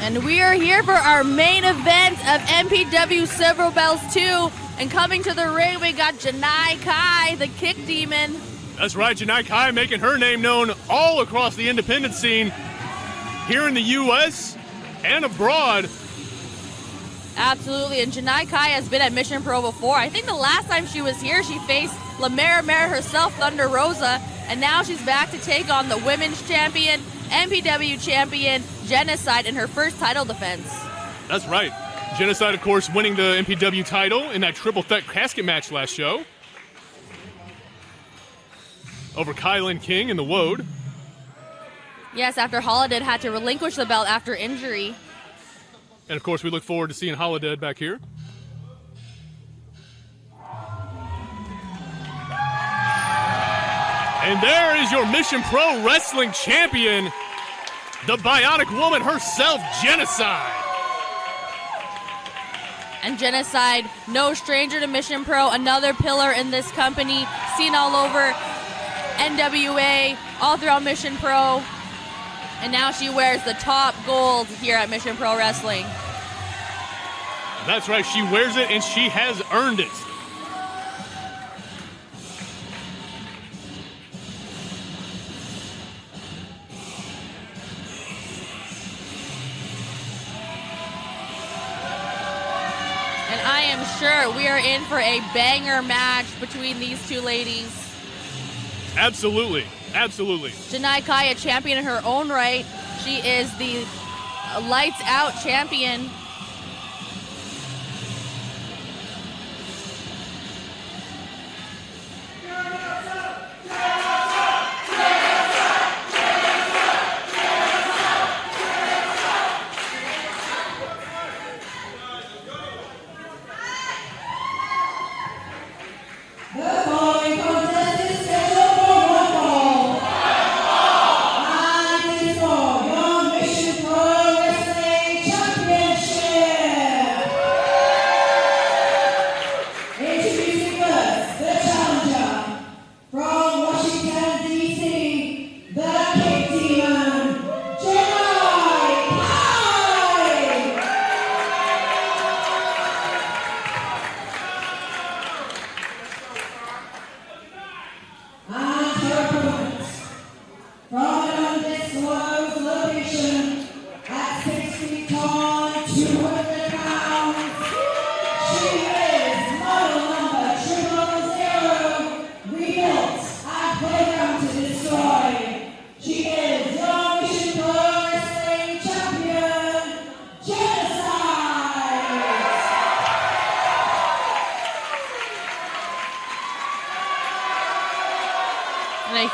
And we are here for our main event of MPW Silver Bells 2. And coming to the ring, we got Janai Kai, the kick demon. That's right, Janai Kai making her name known all across the independent scene here in the U.S. and abroad. Absolutely, and Janai Kai has been at Mission Pro before. I think the last time she was here, she faced La Mera herself, Thunder Rosa, and now she's back to take on the Women's Champion, MPW Champion Jennacide in her first title defense. That's right. Jennacide, of course, winning the MPW title in that triple threat casket match last show over Kylan King in the WOD. Yes, after Holiday had to relinquish the belt after injury. And, of course, we look forward to seeing Holiday back here. And there is your Mission Pro Wrestling champion, the Bionic Woman herself, Jennacide. And Jennacide, no stranger to Mission Pro, another pillar in this company, seen all over NWA, all throughout Mission Pro. And now she wears the top gold here at Mission Pro Wrestling. That's right, she wears it and she has earned it. And I am sure we are in for a banger match between these two ladies. Absolutely, absolutely. Janai Kai, a champion in her own right. She is the lights out champion.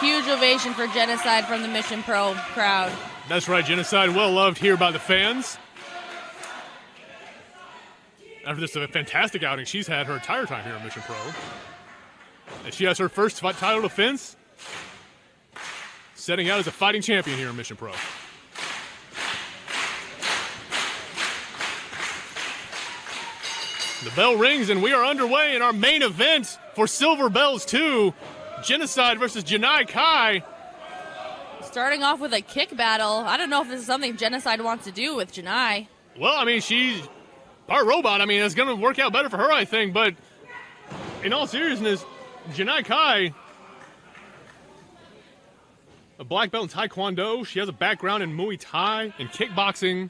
Huge ovation for Jennacide from the Mission Pro crowd. That's right, Jennacide, well loved here by the fans. After this fantastic outing she's had her entire time here at Mission Pro. And she has her first title defense, setting out as a fighting champion here in Mission Pro. The bell rings and we are underway in our main event for Silver Bells 2. Jennacide versus Janai Kai. Starting off with a kick battle. I don't know if this is something Jennacide wants to do with Janai. Well, I mean, she's part robot. I mean, it's going to work out better for her, I think. But in all seriousness, Janai Kai, a black belt in Taekwondo. She has a background in Muay Thai and kickboxing.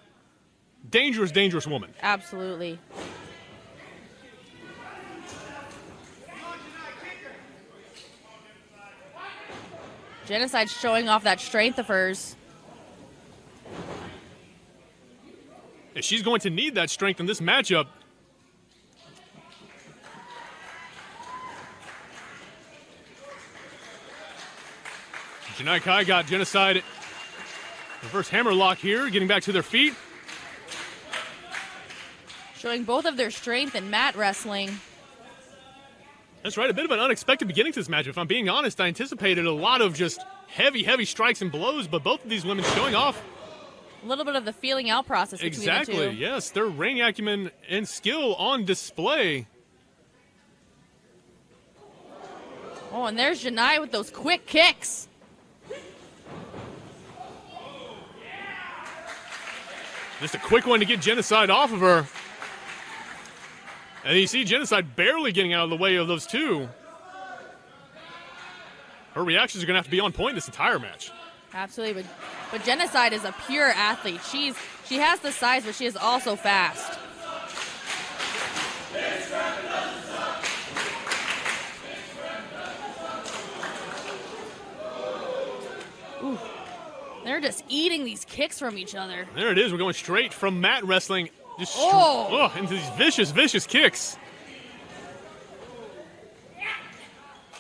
Dangerous, dangerous woman. Absolutely. Jennacide showing off that strength of hers. And she's going to need that strength in this matchup. Janai Kai got Jennacide reverse hammerlock here, getting back to their feet. Showing both of their strength in mat wrestling. That's right, a bit of an unexpected beginning to this match. If I'm being honest, I anticipated a lot of just heavy strikes and blows, but both of these women showing off a little bit of the feeling out process between the two. Exactly, yes. Their ring acumen and skill on display. Oh, and there's Janai with those quick kicks. Just a quick one to get Jennacide off of her. And you see Jennacide barely getting out of the way of those two. Her reactions are going to have to be on point this entire match. Absolutely, but Jennacide is a pure athlete. She has the size, but she is also fast. Ooh. They're just eating these kicks from each other. There it is. We're going straight from mat wrestling just into these vicious, vicious kicks.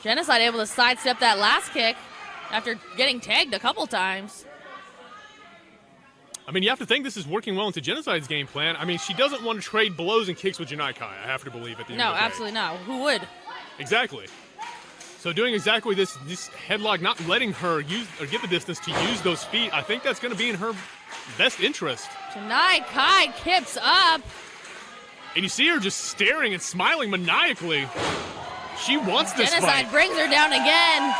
Jennacide able to sidestep that last kick after getting tagged a couple times. I mean, you have to think this is working well into Jennicide's game plan. I mean, she doesn't want to trade blows and kicks with Janai Kai, I have to believe at the end of the day. No, absolutely not. Who would? Exactly. So doing exactly this headlock, not letting her use or get the distance to use those feet, I think that's going to be in her best interest. Janai Kai kips up. And you see her just staring and smiling maniacally. She wants this Jennacide fight. brings her down again.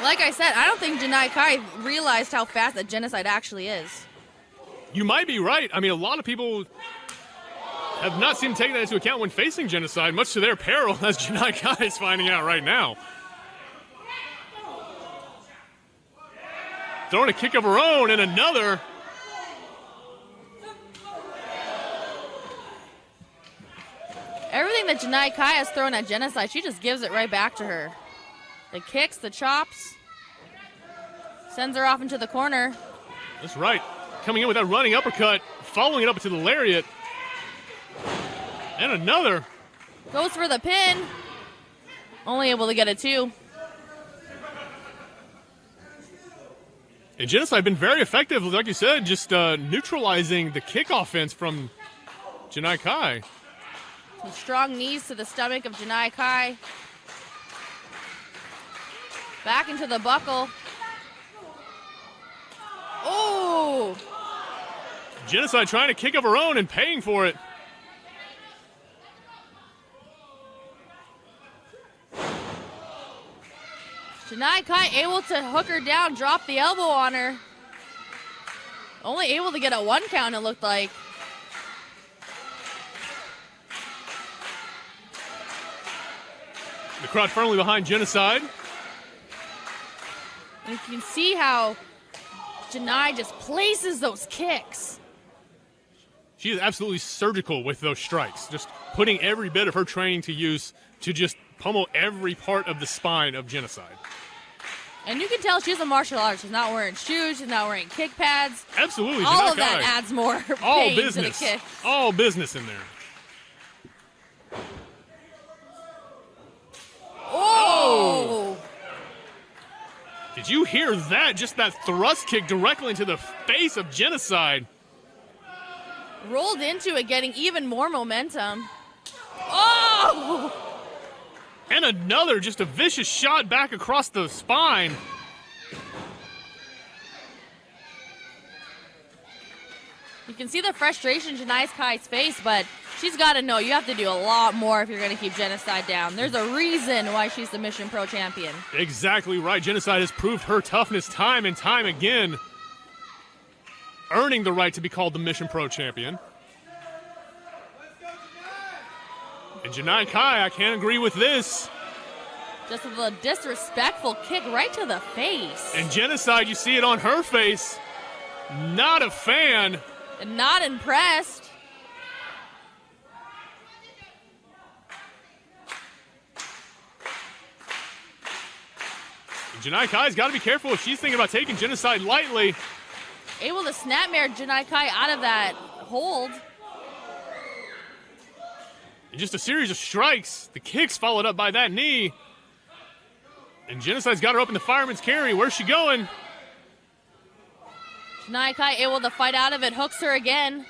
Like I said, I don't think Janai Kai realized how fast that Jennacide actually is. You might be right. I mean, a lot of people have not seen taking that into account when facing Jennacide, much to their peril, as Janai Kai is finding out right now. Throwing a kick of her own and another. Everything that Janai Kai has thrown at Jennacide, she just gives it right back to her. The kicks, the chops. Sends her off into the corner. That's right. Coming in with that running uppercut, following it up into the lariat. And another. Goes for the pin. Only able to get it too. And Jennacide been very effective, like you said, just neutralizing the kick offense from Janai Kai. Some strong knees to the stomach of Janai Kai. Back into the buckle. Oh! Jennacide trying to kick of her own and paying for it. Janai Kai able to hook her down, drop the elbow on her. Only able to get a 1 count, it looked like. The crowd firmly behind Jennacide. And you can see how Janai just places those kicks. She is absolutely surgical with those strikes, just putting every bit of her training to use to just pummel every part of the spine of Jennacide. And you can tell she's a martial artist. She's not wearing shoes. She's not wearing kick pads. Absolutely. All Janai of that Kai. adds more All pain business. to the kick. All business in there. Oh! Did you hear that? Just that thrust kick directly into the face of Jennacide. Rolled into it, getting even more momentum. Oh! And another, just a vicious shot back across the spine. You can see the frustration in Janai Kai's face, but she's got to know you have to do a lot more if you're going to keep Jennacide down. There's a reason why she's the Mission Pro champion. Exactly right. Jennacide has proved her toughness time and time again, earning the right to be called the Mission Pro champion. And Janai Kai, I can't agree with this. Just a disrespectful kick right to the face. And Jennacide, you see it on her face. Not a fan. And not impressed. And Janai Kai's got to be careful if she's thinking about taking Jennacide lightly. Able to snapmare Janai Kai out of that hold. And just a series of strikes. The kicks followed up by that knee. And Jennicide's got her up in the fireman's carry. Where's she going? Janai Kai able to fight out of it, hooks her again.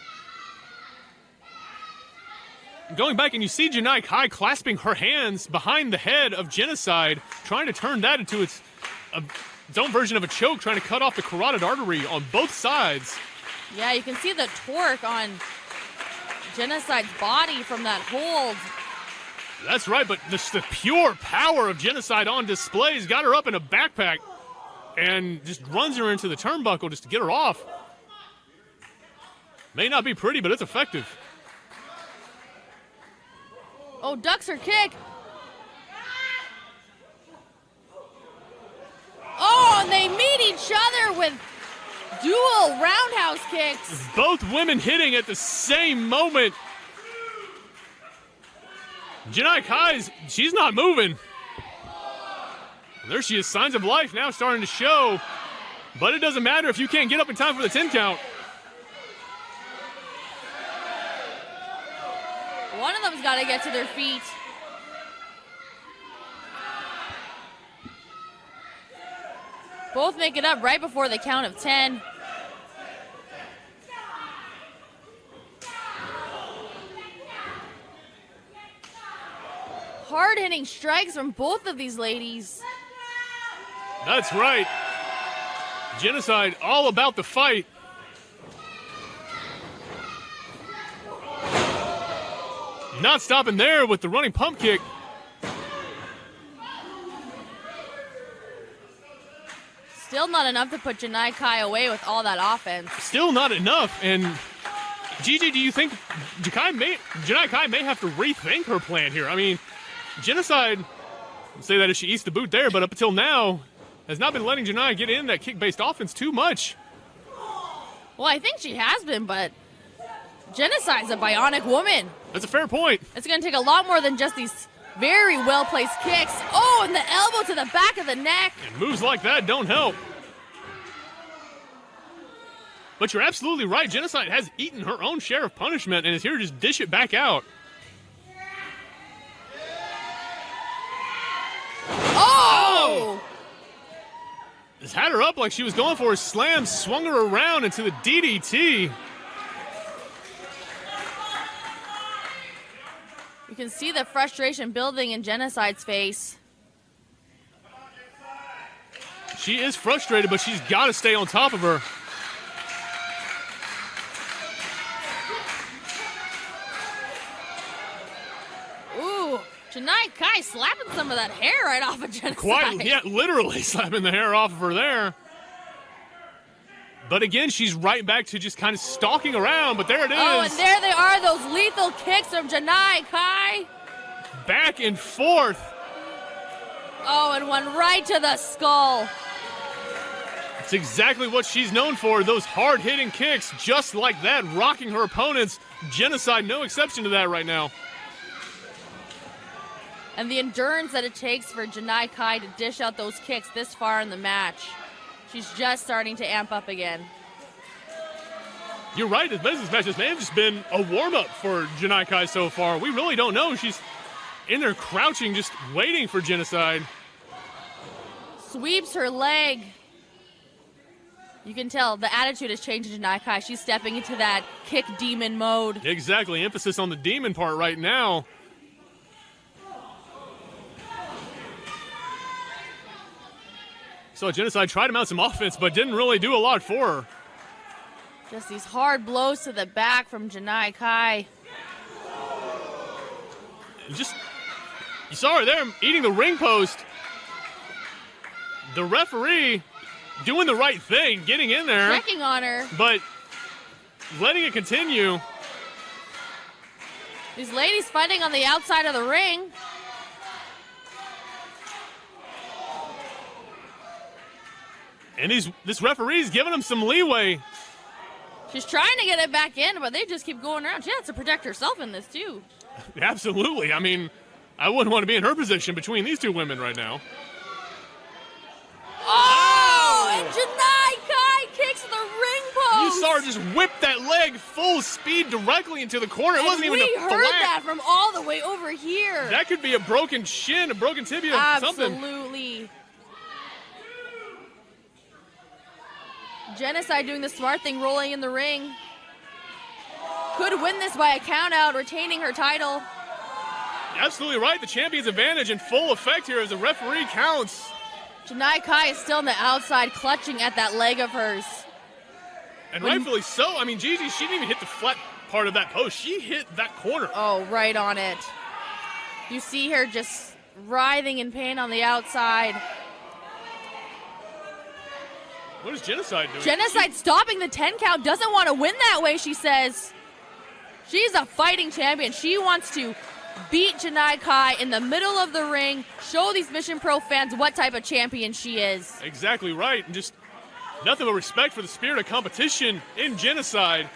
Going back, and you see Janai Kai clasping her hands behind the head of Jennacide, trying to turn that into its own version of a choke, trying to cut off the carotid artery on both sides. Yeah, you can see the torque on Jennicide's body from that hold. That's right, but just the pure power of Jennacide on display has got her up in a backpack and just runs her into the turnbuckle just to get her off. May not be pretty, but it's effective. Oh, ducks her kick. Oh, and they meet each other with dual roundhouse kicks. Both women hitting at the same moment. Janai Kai's, she's not moving. There she is, signs of life now starting to show. But it doesn't matter if you can't get up in time for the 10 count. One of them's got to get to their feet. Both make it up right before the count of 10. Hard-hitting strikes from both of these ladies. That's right. Jennacide all about the fight. Not stopping there with the running pump kick. Still not enough to put Janai Kai away with all that offense. Still not enough. And Gigi, do you think Janai Kai may have to rethink her plan here? I mean, Jennacide, say that if she eats the boot there, but up until now, has not been letting Janai get in that kick-based offense too much. Well, I think she has been, but Jennicide's a bionic woman. That's a fair point. It's going to take a lot more than just these very well-placed kicks. Oh, and the elbow to the back of the neck. And moves like that don't help. But you're absolutely right. Jennacide has eaten her own share of punishment and is here to just dish it back out. Oh! Just had her up like she was going for a slam, swung her around into the DDT. You can see the frustration building in Jennicide's face. She is frustrated, but she's got to stay on top of her. Ooh, Janai Kai slapping some of that hair right off of Jennacide. Yeah, literally slapping the hair off of her there. But again, she's right back to just kind of stalking around, but there it is. Oh, and there they are, those lethal kicks from Janai Kai. Back and forth. Oh, and one right to the skull. It's exactly what she's known for, those hard-hitting kicks, just like that, rocking her opponents. Jennacide, no exception to that right now. And the endurance that it takes for Janai Kai to dish out those kicks this far in the match. She's just starting to amp up again. You're right, this business matches may have just been a warm-up for Janai Kai so far. We really don't know. She's in there crouching, just waiting for Jennacide. Sweeps her leg. You can tell the attitude has changed in Janai Kai. She's stepping into that kick demon mode. Exactly, emphasis on the demon part right now. So Jennacide tried to mount some offense, but didn't really do a lot for her. Just these hard blows to the back from Janai Kai. You saw her there eating the ring post. The referee doing the right thing, getting in there. Checking on her. But letting it continue. These ladies fighting on the outside of the ring. And this referee's giving them some leeway. She's trying to get it back in, but they just keep going around. She has to protect herself in this, too. Absolutely. I mean, I wouldn't want to be in her position between these two women right now. Oh! And Janai Kai kicks the ring post. You saw her just whip that leg full speed directly into the corner. It wasn't even a flat. We heard that from all the way over here. That could be a broken shin, a broken tibia, something. Absolutely. Jennacide doing the smart thing, rolling in the ring. Could win this by a count out, retaining her title. Absolutely right. The champion's advantage in full effect here as the referee counts. Janai Kai is still on the outside, clutching at that leg of hers. And rightfully so. I mean, Gigi, she didn't even hit the flat part of that post. She hit that corner. Oh, right on it. You see her just writhing in pain on the outside. What is Jennacide doing? Jennacide stopping the 10 count, doesn't want to win that way, she says. She's a fighting champion. She wants to beat Janai Kai in the middle of the ring, show these Mission Pro fans what type of champion she is. Exactly right. And just nothing but respect for the spirit of competition in Jennacide.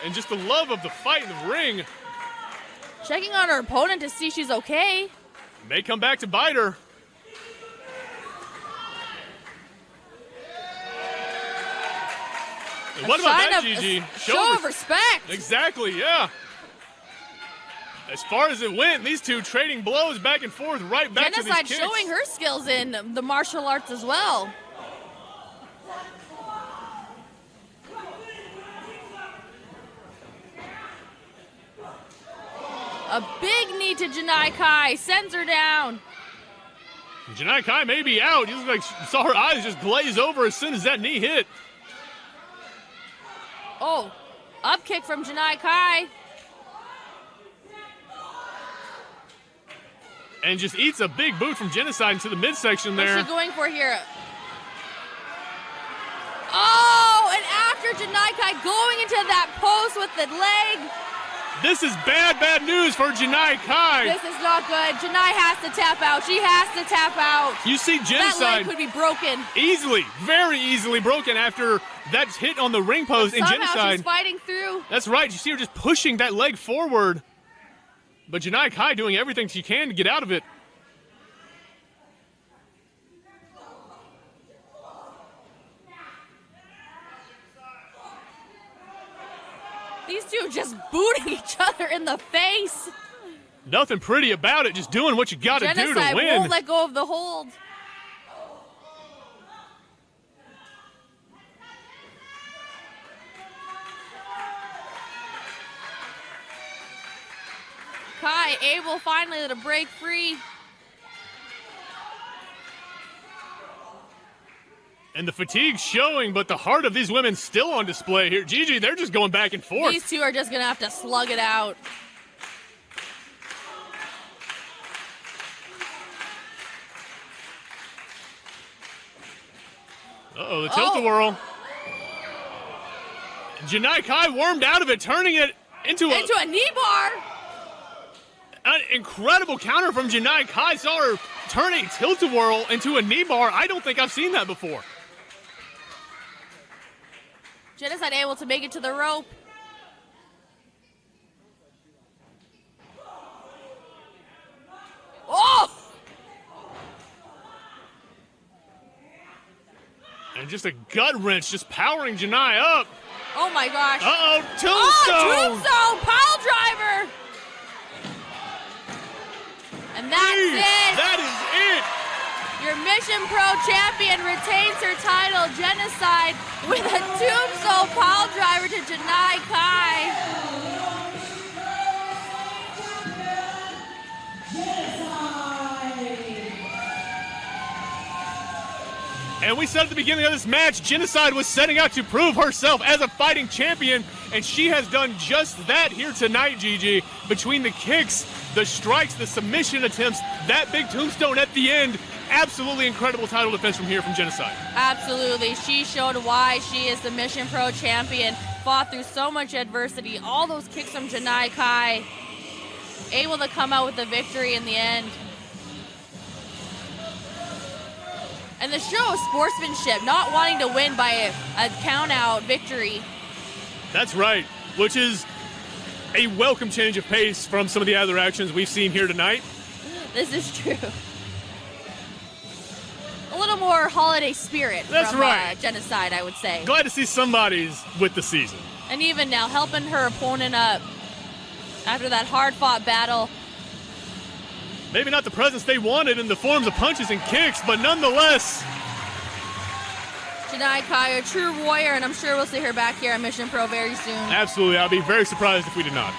And just the love of the fight in the ring. Checking on her opponent to see she's okay. May come back to bite her. And what about that, Gigi? Show of respect. Exactly, yeah. As far as it went, these two trading blows back and forth, right back to these Jennacide kicks. showing her skills in the martial arts as well. A big knee to Janai Kai, sends her down. Janai Kai may be out. You look like you saw her eyes just glaze over as soon as that knee hit. Oh, up kick from Janai Kai. And just eats a big boot from Jennacide into the midsection there. What's she going for here? Oh, and after Janai Kai going into that post with the leg. This is bad, bad news for Janai Kai. This is not good. Janai has to tap out. She has to tap out. You see Jennacide. That leg could be broken. Easily, very easily broken after that hit on the ring post. And somehow Jennacide. She's fighting through. That's right. You see her just pushing that leg forward. But Janai Kai doing everything she can to get out of it. These two just booting each other in the face. Nothing pretty about it. Just doing what you got to do to Jennacide win. won't let go of the hold. Kai able finally to break free. And the fatigue's showing, but the heart of these women still on display here. Gigi, they're just going back and forth. These two are just going to have to slug it out. Uh-oh, the tilt-a-whirl. Janai Kai wormed out of it, turning it into a knee bar. An incredible counter from Janai Kai. Saw her turn a tilt-a-whirl into a knee bar. I don't think I've seen that before. Jennacide able to make it to the rope. Oh! And just a gut wrench, just powering Janai up. Oh my gosh. Uh-oh, tombstone! Oh, tombstone, pile driver! And that's it. That is it. Your Mission Pro champion retains her title, Jennacide, with a tombstone pile driver to Janai Kai. And we said at the beginning of this match, Jennacide was setting out to prove herself as a fighting champion, and she has done just that here tonight, Gigi. Between the kicks, the strikes, the submission attempts, that big tombstone at the end, absolutely incredible title defense from here from Jennacide. Absolutely. She showed why she is the Mission Pro champion, fought through so much adversity, all those kicks from Janai Kai, able to come out with the victory in the end. And the show of sportsmanship, not wanting to win by a count-out victory. That's right, which is a welcome change of pace from some of the other actions we've seen here tonight. This is true. A little more holiday spirit That's from right. Jennacide, I would say. Glad to see somebody's with the season. And even now, helping her opponent up after that hard-fought battle. Maybe not the presence they wanted in the forms of punches and kicks, but nonetheless. Janai Kai, a true warrior, and I'm sure we'll see her back here at Mission Pro very soon. Absolutely. I'll be very surprised if we did not.